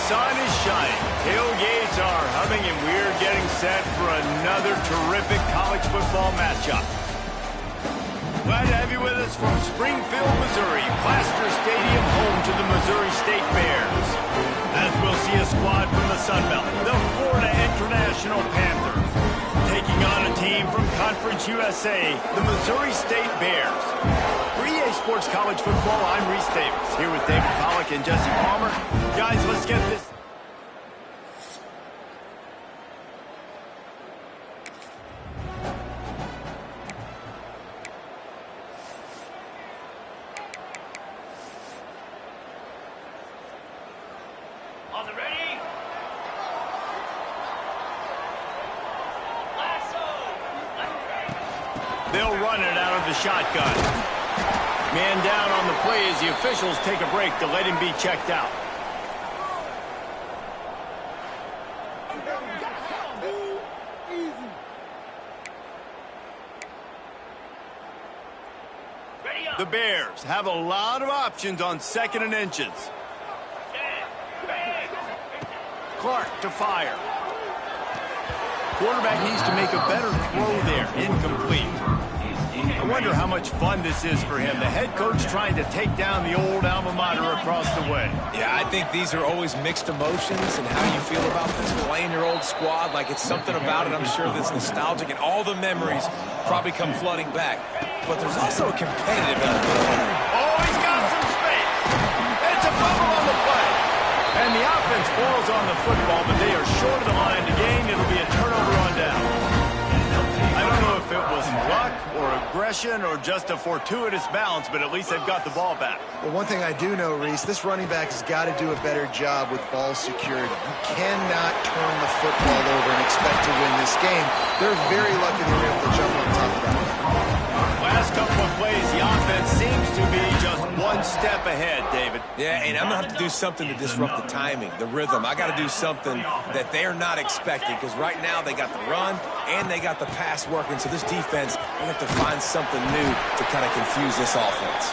sun is shining, tailgates are humming, and we're getting set for another terrific college football matchup. Glad to have you with us from Springfield, Missouri, Plaster Stadium, home to the Missouri State Bears. As we'll see a squad from the Sun Belt, the Florida International Panthers, taking on a team from Conference USA, the Missouri State Bears. For EA Sports College Football, I'm Reese Davis, here with David Pollack and Jesse Palmer. Guys, let's get this. On the ready? They'll run it out of the shotgun. Man down on the play as the officials take a break to let him be checked out. The Bears have a lot of options on 2nd and inches. Clark to fire. Quarterback needs to make a better throw there. Incomplete. I wonder how much fun this is for him. The head coach trying to take down the old alma mater across the way. Yeah, I think these are always mixed emotions, and how you feel about this, playing your old squad, like it's something about it, I'm sure, that's nostalgic, and all the memories probably come flooding back. But there's also a competitive element. Oh, he's got some space. It's a fumble on the play. And the offense falls on the football, but they are short of the line to gain. It'll be a turnover on down. I don't know if it was luck or aggression or just a fortuitous bounce, but at least they've got the ball back. Well, one thing I do know, Reese, this running back has got to do a better job with ball security. You cannot turn the football over and expect to win this game. They're very lucky they were able to jump on top of that. Last couple of plays, the offense seems to be just one step ahead, David. Yeah, and I'm going to have to do something to disrupt the timing, the rhythm. I got to do something that they're not expecting, because right now they got the run and they got the pass working. So this defense, they have to find something new to kind of confuse this offense.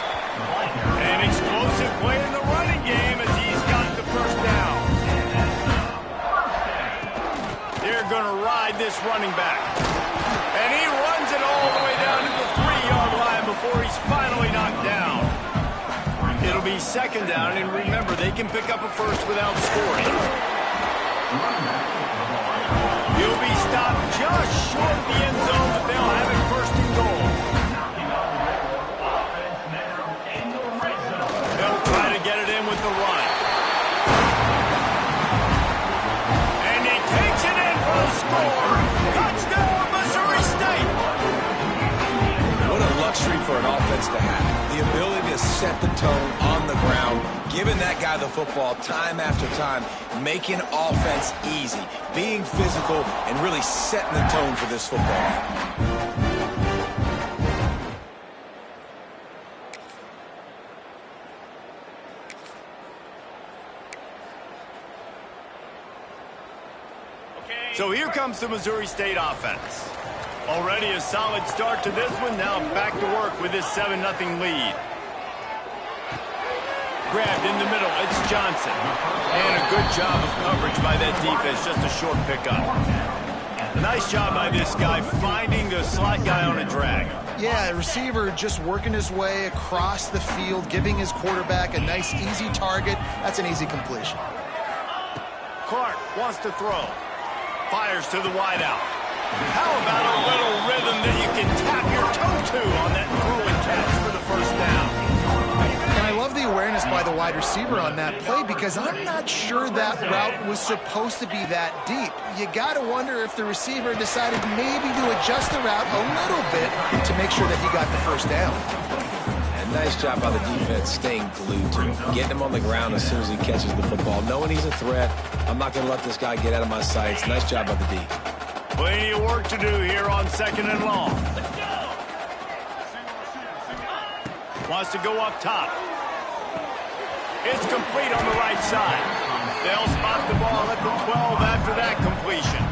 An explosive play in the running game as he's got the first down. They're going to ride this running back. And he runs it all the way down to the 3-yard line before he's finally knocked down. It'll be 2nd down, and remember, they can pick up a first without scoring. He'll be stopped just short of the end zone, but they'll have it 1st and goal. They'll try to get it in with the run. And he takes it in for the score. Touchdown, Missouri State! What a luxury for an offense to have. The ability to set the tone on the ground, giving that guy the football time after time, making offense easy, being physical, and really setting the tone for this football. So here comes the Missouri State offense. Already a solid start to this one. Now back to work with this 7-0 lead. Grabbed in the middle. It's Johnson. And a good job of coverage by that defense. Just a short pickup. Nice job by this guy finding the slot guy on a drag. Yeah, receiver just working his way across the field, giving his quarterback a nice, easy target. That's an easy completion. Clark wants to throw. Fires to the wideout. How about a little rhythm that you can tap your toe to on that throw and catch for the 1st down? And I love the awareness by the wide receiver on that play, because I'm not sure that route was supposed to be that deep. You got to wonder if the receiver decided maybe to adjust the route a little bit to make sure that he got the 1st down. And nice job by the defense staying glued to him, getting him on the ground as soon as he catches the football, knowing he's a threat. I'm not going to let this guy get out of my sights. Nice job by the D. Plenty of work to do here on 2nd and long. Wants to go up top. It's complete on the right side. They'll spot the ball at the 12 after that completion.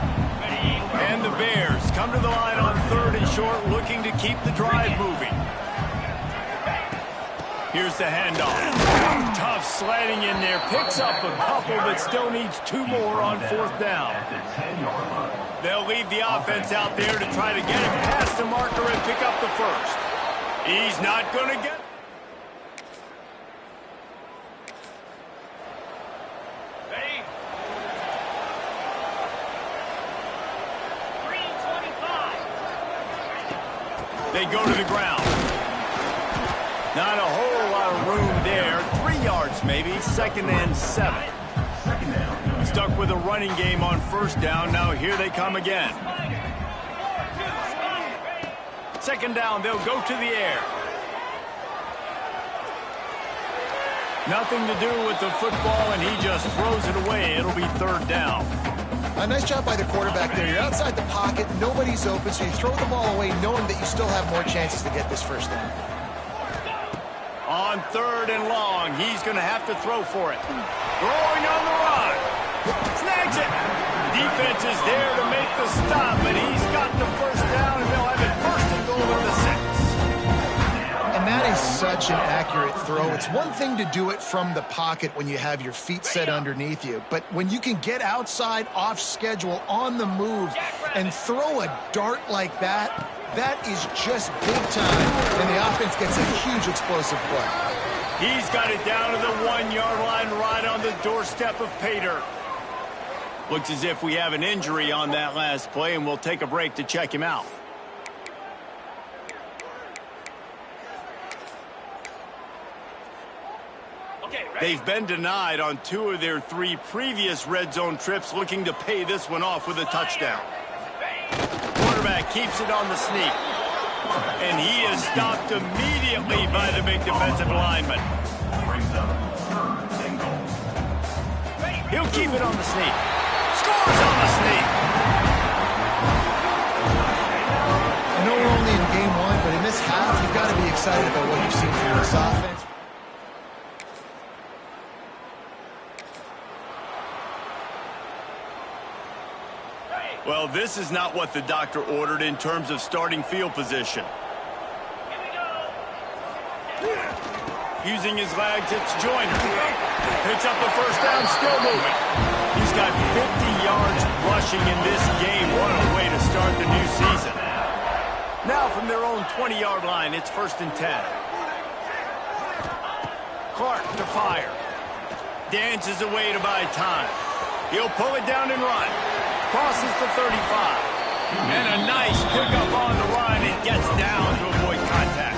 And the Bears come to the line on 3rd and short, looking to keep the drive moving. Here's the handoff. Tough sliding in there. Picks up a couple, but still needs 2 more on 4th down. They'll leave the offense out there to try to get him past the marker and pick up the first. He's not going to get... Ready? 3:25. They go to the ground. Not a whole lot of room there. 3 yards maybe. 2nd and 7. Stuck with a running game on 1st down. Now here they come again. 2nd down. They'll go to the air. Nothing to do with the football, and he just throws it away. It'll be 3rd down. A nice job by the quarterback there. You're outside the pocket. Nobody's open, so you throw the ball away knowing that you still have more chances to get this 1st down. On 3rd and long, he's going to have to throw for it. Throwing on the run. Snags it. Defense is there to make the stop, but he's got the 1st down, and they'll have it 1st and goal at the 6. And that is such an accurate throw. It's one thing to do it from the pocket when you have your feet set underneath you, but when you can get outside, off schedule, on the move, and throw a dart like that, that is just big time, and the offense gets a huge explosive play. He's got it down to the 1-yard line right on the doorstep of Pater. Looks as if we have an injury on that last play, and we'll take a break to check him out. They've been denied on 2 of their 3 previous red zone trips, looking to pay this one off with a touchdown. Quarterback keeps it on the sneak. And he is stopped immediately by the big defensive lineman. He'll keep it on the sneak. Scores on the sneak. I know we're only in game 1, but in this half, you've got to be excited about what you've seen from this offense. Well, this is not what the doctor ordered in terms of starting field position. Using his legs, it's Joyner. Picks up the 1st down, still moving. He's got 50 yards rushing in this game. What a way to start the new season. Now from their own 20-yard line, it's 1st and 10. Clark to fire. Dances away to buy time. He'll pull it down and run. Crosses the 35. And a nice pickup on the run. It gets down to avoid contact.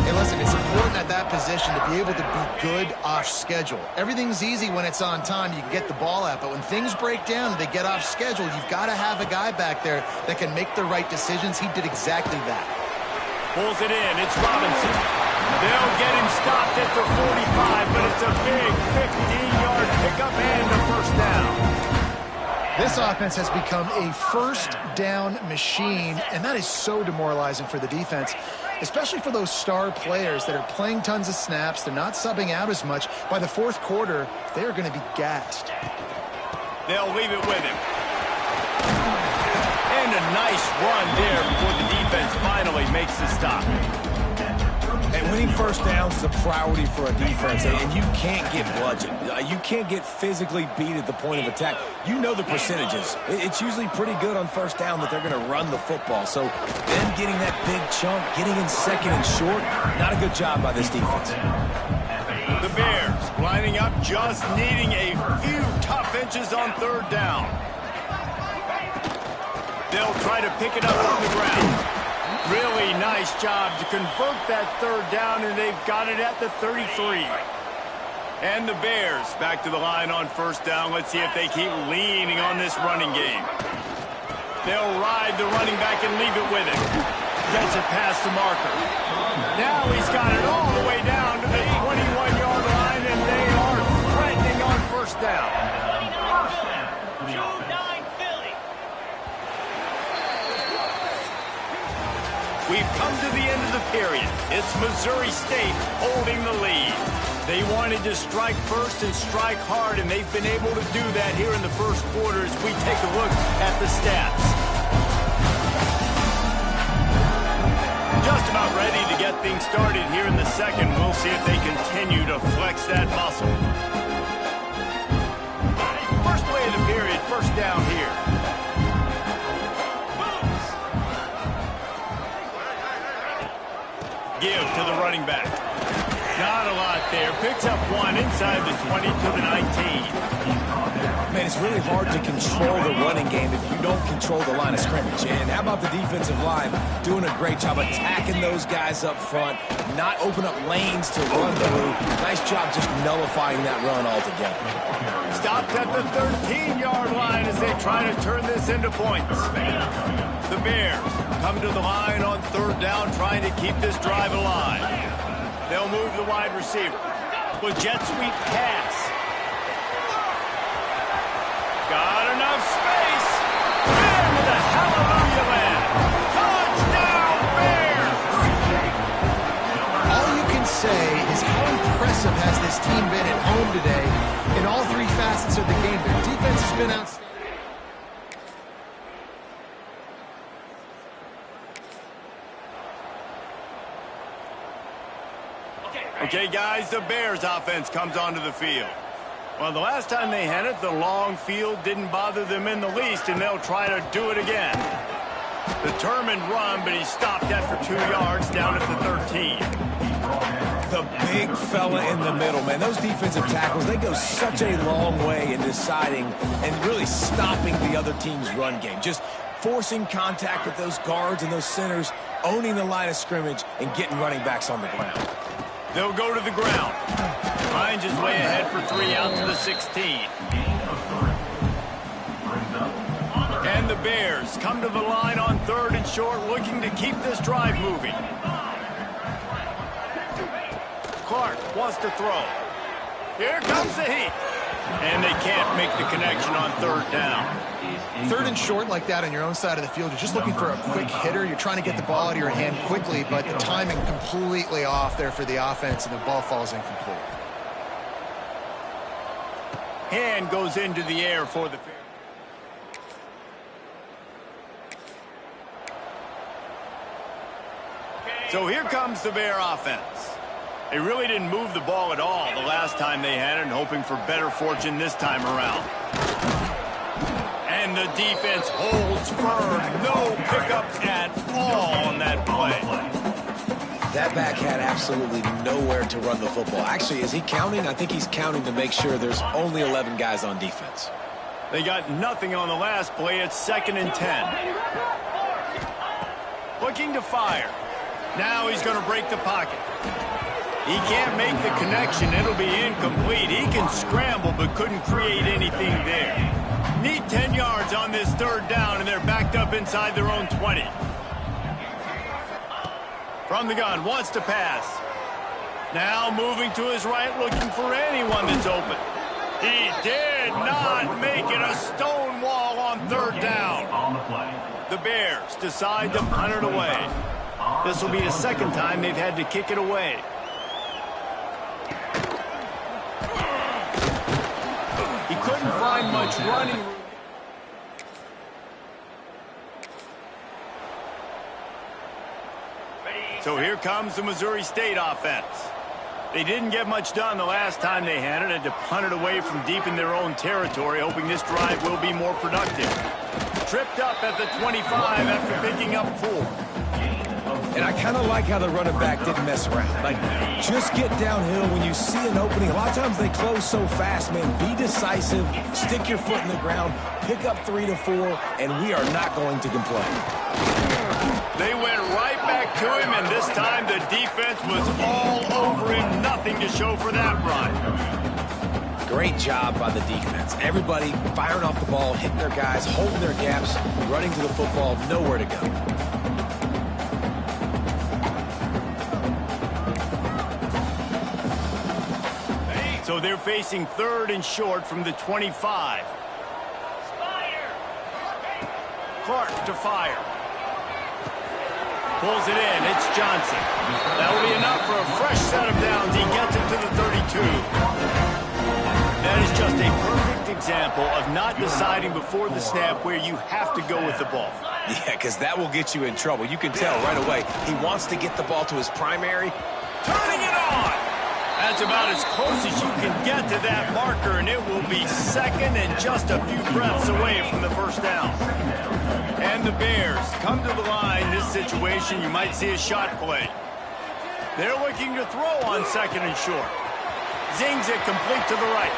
Hey, listen, it's important at that position to be able to be good off schedule. Everything's easy when it's on time. You can get the ball out. But when things break down and they get off schedule, you've got to have a guy back there that can make the right decisions. He did exactly that. Pulls it in. It's Robinson. They'll get him stopped at the 45, but it's a big 15-yard pickup and a 1st down. This offense has become a 1st down machine, and that is so demoralizing for the defense, especially for those star players that are playing tons of snaps. They're not subbing out as much. By the 4th quarter, they are going to be gassed. They'll leave it with him. And a nice run there before the defense finally makes the stop. And winning 1st downs is a priority for a defense, and you can't get bludgeoned. You can't get physically beat at the point of attack. You know the percentages. It's usually pretty good on 1st down that they're going to run the football. So them getting that big chunk, getting in 2nd and short, not a good job by this defense. The Bears lining up, just needing a few tough inches on 3rd down. They'll try to pick it up on the ground. Really nice job to convert that 3rd down, and they've got it at the 33. And the Bears back to the line on 1st down. Let's see if they keep leaning on this running game. They'll ride the running back and leave it with him. Gets it past the marker. Now he's got it all the way down to the 21-yard line, and they are threatening on 1st down. We've come to the end of the period. It's Missouri State holding the lead. They wanted to strike first and strike hard, and they've been able to do that here in the 1st quarter as we take a look at the stats. Just about ready to get things started here in the second. We'll see if they continue to flex that muscle. First play of the period, first down here. Give to the running back. Not a lot there. Picks up one inside the 20 to the 19. Man, it's really hard to control the running game if you don't control the line of scrimmage. And how about the defensive line doing a great job attacking those guys up front, not open up lanes to run through. Nice job just nullifying that run altogether. Stopped at the 13-yard line as they try to turn this into points. The Bears come to the line on third down, trying to keep this drive alive. They'll move the wide receiver. With jet sweep pass. Got enough space. Into the hallelujah land. Touchdown, Bears! All you can say is how impressive has this team been at home today in all three facets of the game. Their defense has been outstanding. Okay, guys, the Bears offense comes onto the field. Well, the last time they had it, the long field didn't bother them in the least, and they'll try to do it again. Determined run, but he stopped after 2 yards down at the 13. The big fella in the middle, man. Those defensive tackles, they go such a long way in deciding and really stopping the other team's run game. Just forcing contact with those guards and those centers, owning the line of scrimmage, and getting running backs on the ground. They'll go to the ground. Hines is way ahead for 3 out to the 16. And the Bears come to the line on third and short, looking to keep this drive moving. Clark wants to throw. Here comes the heat. And they can't make the connection on third down. Third and short like that on your own side of the field, you're just looking for a quick hitter. You're trying to get the ball out of your hand quickly, but the timing completely off there for the offense, and the ball falls incomplete. Hand goes into the air for the... So here comes the Bear offense. They really didn't move the ball at all the last time they had it, and hoping for better fortune this time around. And the defense holds firm. No pickups at all on that play. That back had absolutely nowhere to run the football. Actually, is he counting? I think he's counting to make sure there's only 11 guys on defense. They got nothing on the last play. It's 2nd and 10. Looking to fire. Now he's going to break the pocket. He can't make the connection. It'll be incomplete. He can scramble but couldn't create anything there. Need 10 yards on this third down, and they're backed up inside their own 20. From the gun, wants to pass. Now moving to his right, looking for anyone that's open. He did not make it. A stone wall on third down. The Bears decide to punt it away. This will be the second time they've had to kick it away. He couldn't find much running room. So here comes the Missouri State offense. They didn't get much done the last time they had it, and to punt it away from deep in their own territory, hoping this drive will be more productive. Tripped up at the 25 after picking up 4. And I kind of like how the running back didn't mess around. Like, just get downhill when you see an opening. A lot of times they close so fast, man. Be decisive, stick your foot in the ground, pick up 3 to 4, and we are not going to complain. They went right back to him, and this time the defense was all over him. Nothing to show for that run. Great job by the defense. Everybody firing off the ball, hitting their guys, holding their gaps, running to the football, nowhere to go. So they're facing third and short from the 25. Clark to fire. Pulls it in. It's Johnson. That'll be enough for a fresh set of downs. He gets it to the 32. That is just a perfect example of not deciding before the snap where you have to go with the ball. Yeah, because that will get you in trouble. You can tell right away he wants to get the ball to his primary. Turning it on. That's about as close as you can get to that marker, and it will be second and just a few breaths away from the first down. And the Bears come to the line. This situation, you might see a shot play. They're looking to throw on second and short. Zings it complete to the right.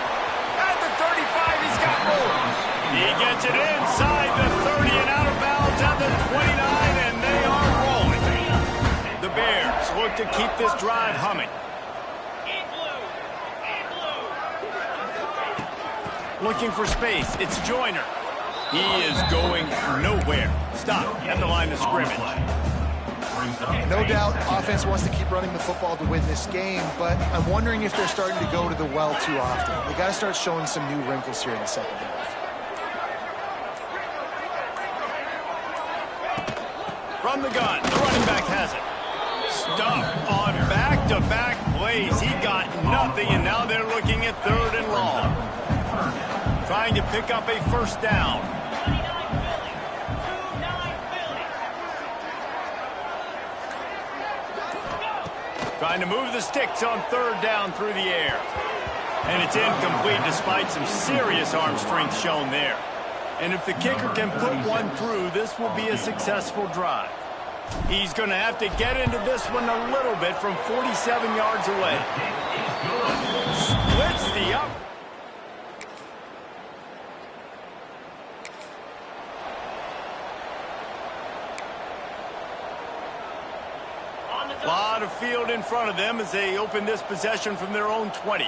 At the 35, he's got room. He gets it inside the 30 and out of bounds at the 29, and they are rolling. The Bears look to keep this drive humming. Looking for space. It's Joyner. He is going nowhere. Stop at the line of scrimmage. No doubt offense wants to keep running the football to win this game, but I'm wondering if they're starting to go to the well too often. They got to start showing some new wrinkles here in the second half. From the gun, the running back has it. Stuffed on back-to-back plays. He got nothing, and now they're looking at third and long. Trying to pick up a first down. Trying to move the sticks on third down through the air. And it's incomplete despite some serious arm strength shown there. And if the kicker can put one through, this will be a successful drive. He's going to have to get into this one a little bit from 47 yards away. Splits the up. A lot of field in front of them as they open this possession from their own 20.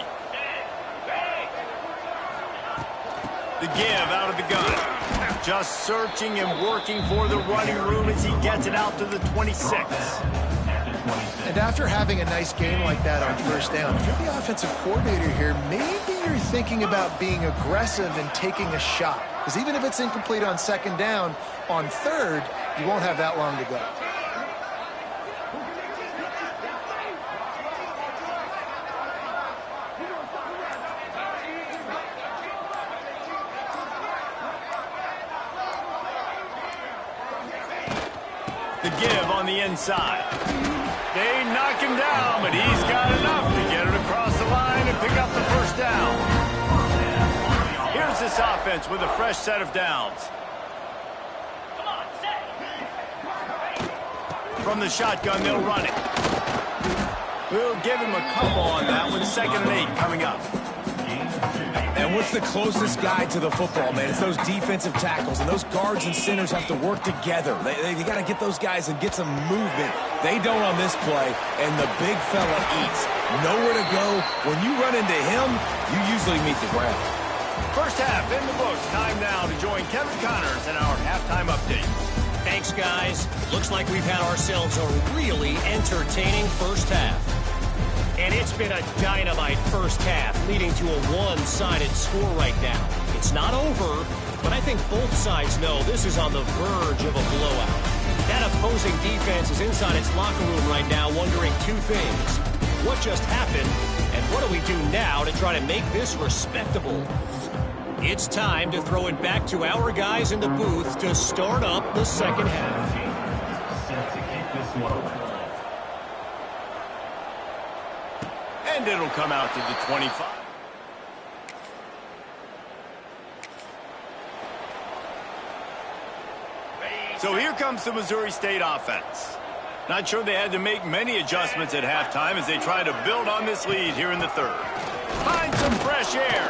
The give out of the gun. Just searching and working for the running room as he gets it out to the 26. And after having a nice game like that on first down, if you're the offensive coordinator here, maybe you're thinking about being aggressive and taking a shot. Because even if it's incomplete on second down, on third, you won't have that long to go. The give on the inside. They knock him down, but he's got enough to get it across the line and pick up the first down. Here's this offense with a fresh set of downs. From the shotgun, they'll run it. We'll give him a couple on that one. 2nd and 8 coming up. And what's the closest guy to the football, man? It's those defensive tackles, and those guards and centers have to work together. They got to get those guys and get some movement. They don't on this play, and the big fella eats. Nowhere to go. When you run into him, you usually meet the ground. First half in the books. Time now to join Kevin Connors in our halftime update. Thanks, guys. Looks like we've had ourselves a really entertaining first half. And it's been a dynamite first half, leading to a one-sided score right now. It's not over, but I think both sides know this is on the verge of a blowout. That opposing defense is inside its locker room right now wondering two things. What just happened, and what do we do now to try to make this respectable? It's time to throw it back to our guys in the booth to start up the second half. And it'll come out to the 25. So here comes the Missouri State offense. Not sure they had to make many adjustments at halftime as they try to build on this lead here in the third. Find some fresh air.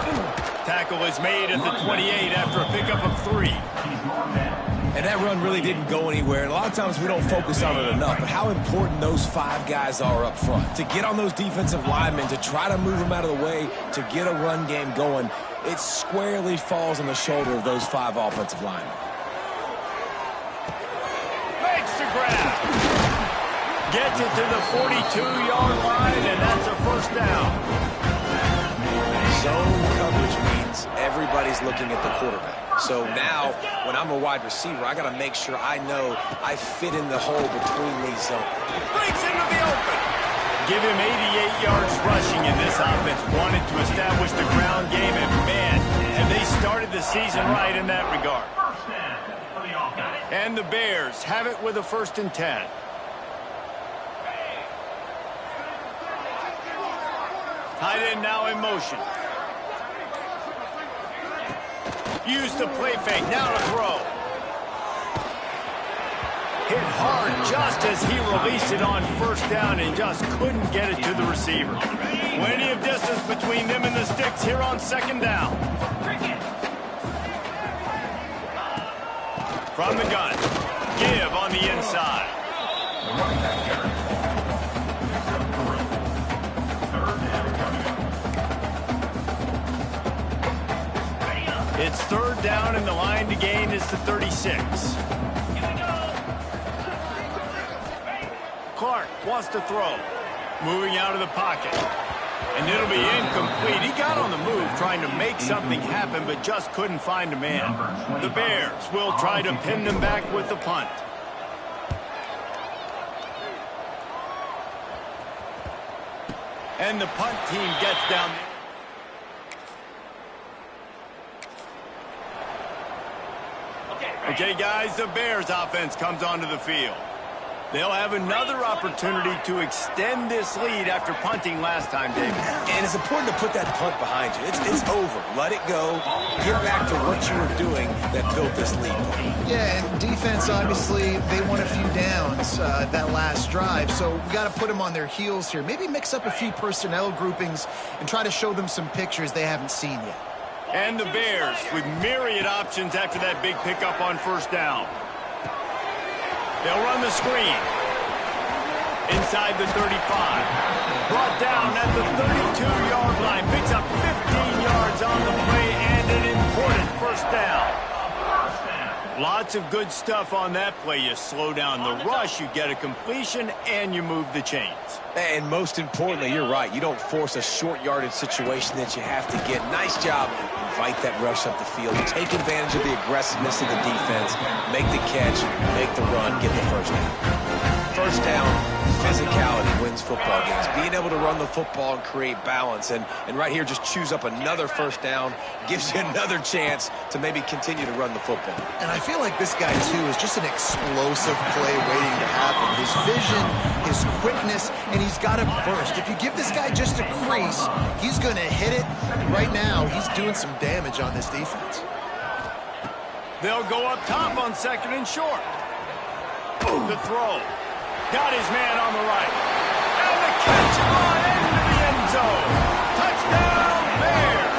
Tackle is made at the 28 after a pickup of 3. And that run really didn't go anywhere. And a lot of times we don't focus on it enough. But how important those 5 guys are up front. To get on those defensive linemen, to try to move them out of the way, to get a run game going, it squarely falls on the shoulder of those 5 offensive linemen. Makes the grab. Gets it to the 42-yard line, and that's a first down. Zone coverage means everybody's looking at the quarterback. So now, when I'm a wide receiver, I got to make sure I know I fit in the hole between these zones. Breaks into the open. Give him 88 yards rushing, and this offense wanted to establish the ground game, and man, have they started the season right in that regard. First down for the offense. And the Bears have it with a 1st and 10. Tight end now in motion. Use the play fake, now to throw. Hit hard just as he released it on 1st down and just couldn't get it to the receiver. Plenty of distance between them and the sticks here on 2nd down. From the gun, give on the inside. It's 3rd down and the line to gain is the 36. Clark wants to throw. Moving out of the pocket. And it'll be incomplete. He got on the move trying to make something happen, but just couldn't find a man. The Bears will try to pin them back with the punt. And the punt team gets down. Okay, guys, the Bears offense comes onto the field. They'll have another opportunity to extend this lead after punting last time, David. And it's important to put that punt behind you. It's over. Let it go. Get back to what you were doing that built this lead. Yeah, and defense, obviously, they won a few downs that last drive, so we got to put them on their heels here. Maybe mix up a few personnel groupings and try to show them some pictures they haven't seen yet. And the Bears with myriad options after that big pickup on 1st down. They'll run the screen. Inside the 35. Brought down at the 32-yard line. Picks up 15 yards on the play and an important 1st down. Lots of good stuff on that play. You slow down the rush, you get a completion, and you move the chains. And most importantly, you're right. You don't force a short yardage situation that you have to get. Nice job. Invite that rush up the field. Take advantage of the aggressiveness of the defense. Make the catch, make the run, get the 1st down. 1st down, physicality wins football games. Being able to run the football and create balance. And right here, just choose up another 1st down. Gives you another chance to maybe continue to run the football. And I feel like this guy, too, is just an explosive play waiting to happen. His vision, his quickness, and he's got a burst. If you give this guy just a crease, he's going to hit it. Right now, he's doing some damage on this defense. They'll go up top on 2nd and short. The throw. Got his man on the right. And the catch on into the end zone. Touchdown, Bears.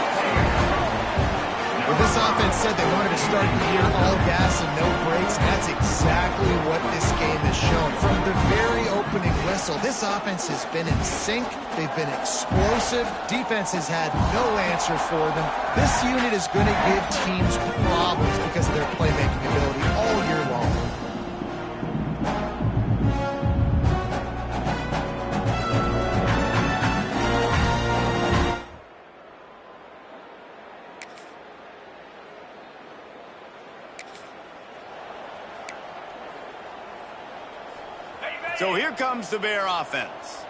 Well, this offense said they wanted to start the year all gas and no brakes, and that's exactly what this game has shown. From the very opening whistle, this offense has been in sync. They've been explosive. Defense has had no answer for them. This unit is going to give teams problems because of their playmaking ability all year long. So here comes the Bear offense.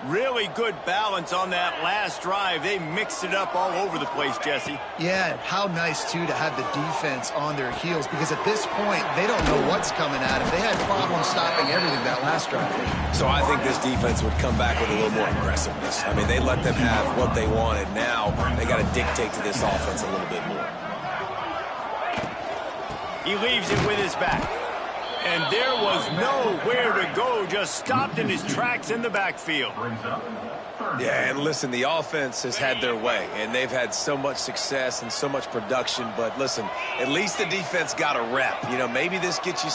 Really good balance on that last drive. They mixed it up all over the place, Jesse. Yeah, and how nice, too, to have the defense on their heels, because at this point, they don't know what's coming at them. They had problems stopping everything that last drive. So I think this defense would come back with a little more aggressiveness. I mean, they let them have what they wanted. Now they got to dictate to this offense a little bit more. He leaves it with his back. And there was nowhere to go, just stopped in his tracks in the backfield. Yeah, and listen, the offense has had their way, and they've had so much success and so much production. But listen, at least the defense got a rep. You know, maybe this gets you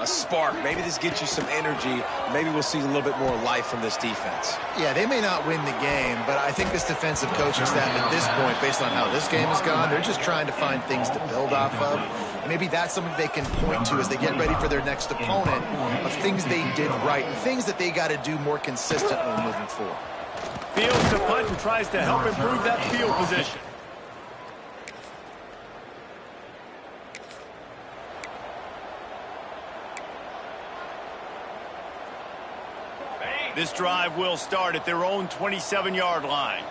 a spark. Maybe this gets you some energy. Maybe we'll see a little bit more life from this defense. Yeah, they may not win the game, but I think this defensive coaching staff at this point, based on how this game has gone, they're just trying to find things to build off of. Maybe that's something they can point to as they get ready for their next opponent, of things they did right and things that they got to do more consistently moving forward. Fields to punt and tries to help improve that field position. This drive will start at their own 27-yard line.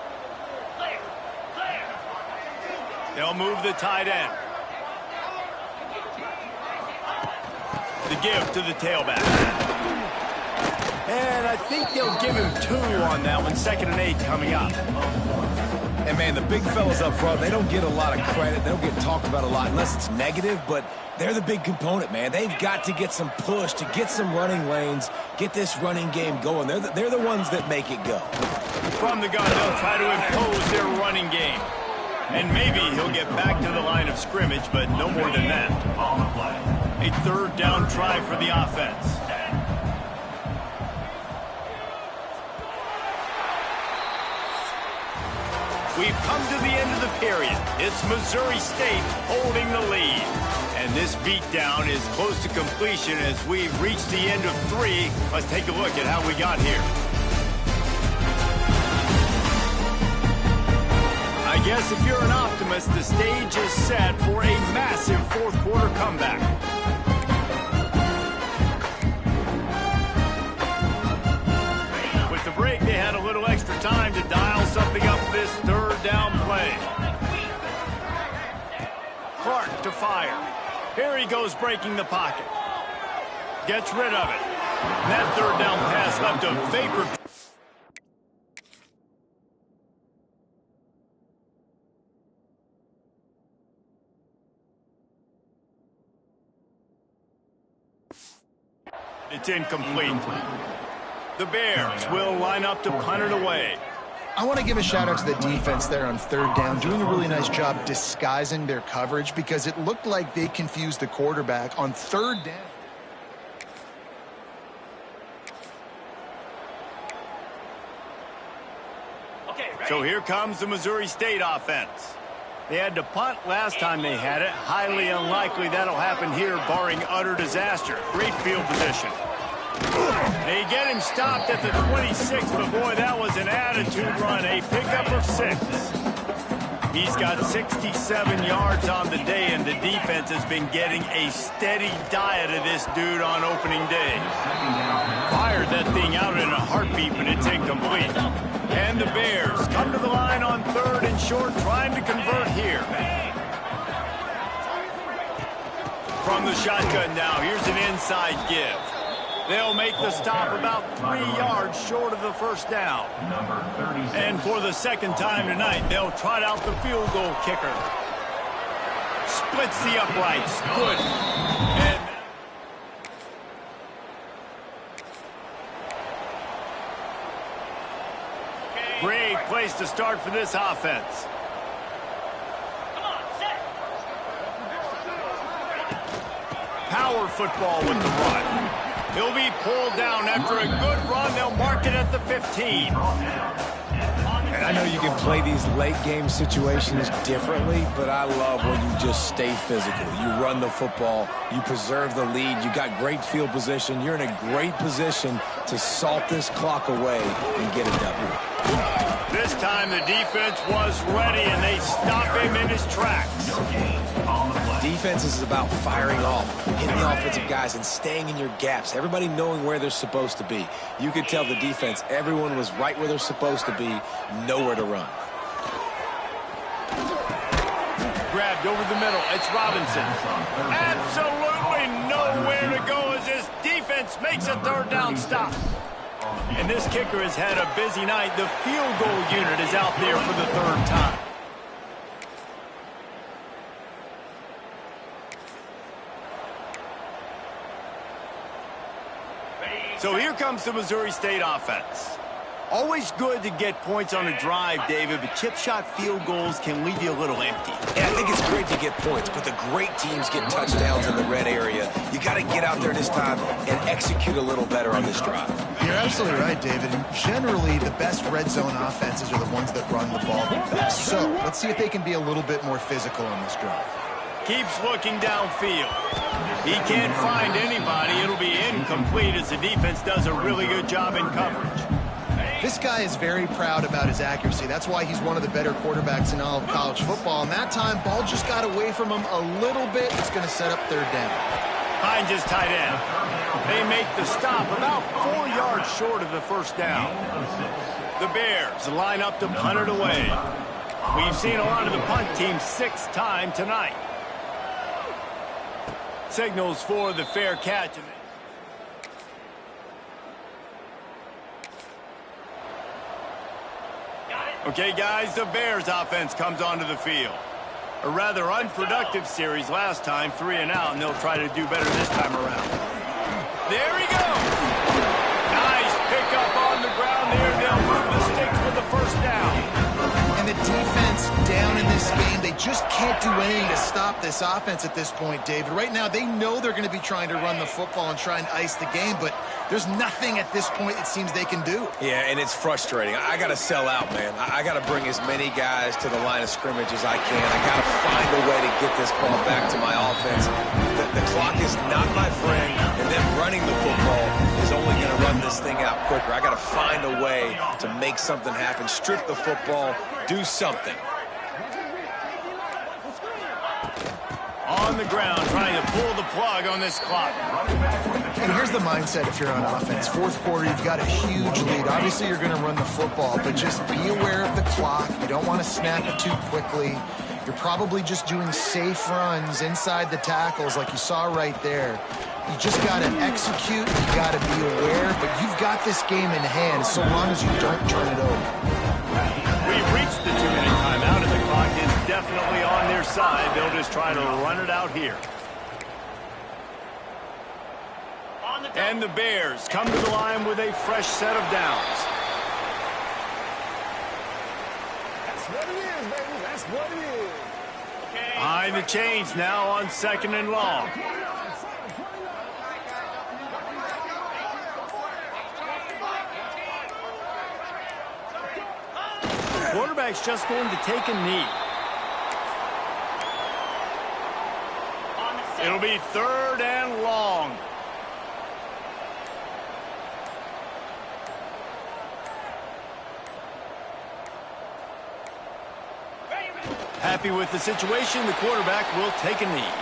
They'll move the tight end. The give to the tailback. And I think they'll give him 2 on that one. 2nd and 8 coming up. And, man, the big fellas up front, they don't get a lot of credit. They don't get talked about a lot unless it's negative, but they're the big component, man. They've got to get some push, to get some running lanes, get this running game going. They're the ones that make it go. From the gun, they'll try to impose their running game. And maybe he'll get back to the line of scrimmage, but no more than that. A 3rd down try for the offense. We've come to the end of the period. It's Missouri State holding the lead. And this beatdown is close to completion as we've reached the end of 3. Let's take a look at how we got here. I guess if you're an optimist, the stage is set for a massive 4th quarter comeback. With the break, they had a little extra time to dial something up this 3rd down play. Clark to fire. Here he goes breaking the pocket. Gets rid of it. And that 3rd down pass left a vapor. It's incomplete. The Bears will line up to punt it away. I want to give a shout out to the defense there on 3rd down, doing a really nice job disguising their coverage because it looked like they confused the quarterback on 3rd down. So here comes the Missouri State offense. They had to punt last time they had it. Highly unlikely that'll happen here, barring utter disaster. Great field position. They get him stopped at the 26, but boy, that was an attitude run. A pickup of 6. He's got 67 yards on the day, and the defense has been getting a steady diet of this dude on opening day. Fired that thing out in a heartbeat, but it's incomplete. And the Bears come to the line on 3rd and short, trying to convert here. From the shotgun now, here's an inside give. They'll make the stop about 3 yards short of the 1st down. And for the 2nd time tonight, they'll trot out the field goal kicker. Splits the uprights. Good. And great place to start for this offense. Power football with the run. He'll be pulled down after a good run. They'll mark it at the 15. And I know you can play these late game situations differently, but I love when you just stay physical. You run the football, you preserve the lead, you got great field position. You're in a great position to salt this clock away and get a W. This time the defense was ready, and they stop him in his tracks. Defense is about firing off, hitting the offensive guys, and staying in your gaps. Everybody knowing where they're supposed to be. You could tell the defense, everyone was right where they're supposed to be, nowhere to run. Grabbed over the middle. It's Robinson. Absolutely nowhere to go as this defense makes a 3rd down stop. And this kicker has had a busy night. The field goal unit is out there for the 3rd time. So here comes the Missouri State offense. Always good to get points on a drive, David, but chip shot field goals can leave you a little empty. Yeah, I think it's great to get points, but the great teams get touchdowns in the red area. You got to get out there this time and execute a little better on this drive. You're absolutely right, David. And generally, the best red zone offenses are the ones that run the ball the best. So let's see if they can be a little bit more physical on this drive. Keeps looking downfield. He can't find anybody. It'll be incomplete as the defense does a really good job in coverage. This guy is very proud about his accuracy. That's why he's one of the better quarterbacks in all of college football. And that time, ball just got away from him a little bit. It's going to set up 3rd down. Hines is tight end. They make the stop about 4 yards short of the 1st down. The Bears line up to punt it away. We've seen a lot of the punt team 6 times tonight. signals for the fair catch. Okay, guys, the Bears offense comes onto the field. A rather unproductive series last time, 3 and out, and they'll try to do better this time around. There he goes. Nice pickup on the ground there. They'll move the sticks with the first down. And the defense down in this game, they just can't do anything to stop this offense at this point, David. Right now, they know they're going to be trying to run the football and try and ice the game, but there's nothing at this point it seems they can do. Yeah, and it's frustrating. I got to sell out, man. I got to bring as many guys to the line of scrimmage as I can. I got to find a way to get this ball back to my offense. The clock is not my friend, and then running the football is only going to run this thing out quicker. I got to find a way to make something happen, strip the football, do something. On the ground, trying to pull the plug on this clock. And here's the mindset if you're on offense. Fourth quarter, you've got a huge lead. Obviously, you're going to run the football, but just be aware of the clock. You don't want to snap it too quickly. You're probably just doing safe runs inside the tackles like you saw right there. You just got to execute. You got to be aware, but you've got this game in hand so long as you don't turn it over. We've reached the 2-minute timeout, and the clock is definitely on their side. They'll just try to run it out here. And the Bears come to the line with a fresh set of downs. That's what it is, baby. That's what it is. Behind the chains now on 2nd and long. Quarterback's just going to take a knee. It'll be 3rd and long. Happy with the situation, the quarterback will take a knee.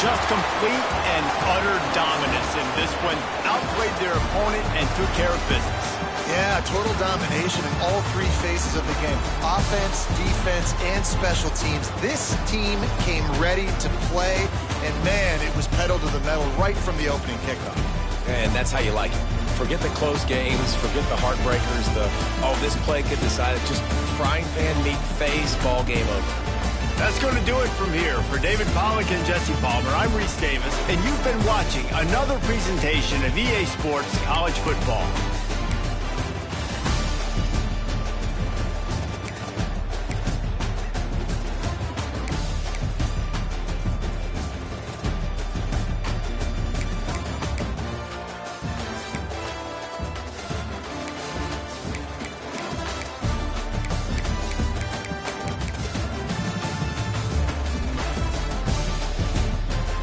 Just complete and utter dominance in this one. Outplayed their opponent and took care of business. Yeah, total domination in all 3 phases of the game. Offense, defense, and special teams. This team came ready to play, and man, it was pedal to the metal right from the opening kickoff. And that's how you like it. Forget the close games, forget the heartbreakers, this play could decide it. Just frying pan meat face, ball game over. That's going to do it from here. For David Pollack and Jesse Palmer, I'm Reese Davis, and you've been watching another presentation of EA Sports College Football.